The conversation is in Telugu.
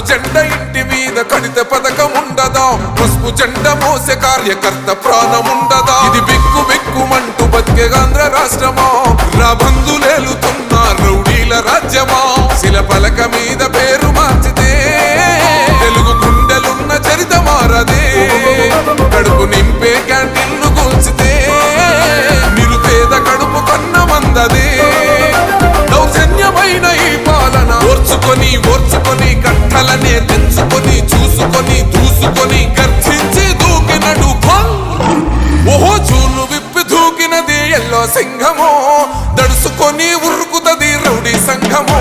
జెండా ఇంటి మీద కడితే పథకం ఉండదా? పసుపు జెండా మోసే కార్యకర్త ప్రాణముండదా? ఇది బిక్కు బిక్కుమంటూ బతికే ఆంధ్ర రాష్ట్రమా? రాబందులేలుతున్న రౌడీల రాజ్యమా? శిల పలక మీద పేరు మార్చితే తెలుగు గుండెలున్న చరిత మారదే. కడుపు నింపే క్యాంటీన్ను కూల్చితే నిరుపేద కడుపు కన్న మందదే. దౌర్జన్యమైన ఈ పాలన ఓర్చుకొని ఓర్చుకొని కట్టలనే తెంచుకొని చూసుకొని దూసుకొని గర్జించి దూకినడు ఓహో చూలు విప్పి దూకినది ఎల్లో సింహమో, దడుసుకొని ఉరుకుతది రౌడీ సంఘమో.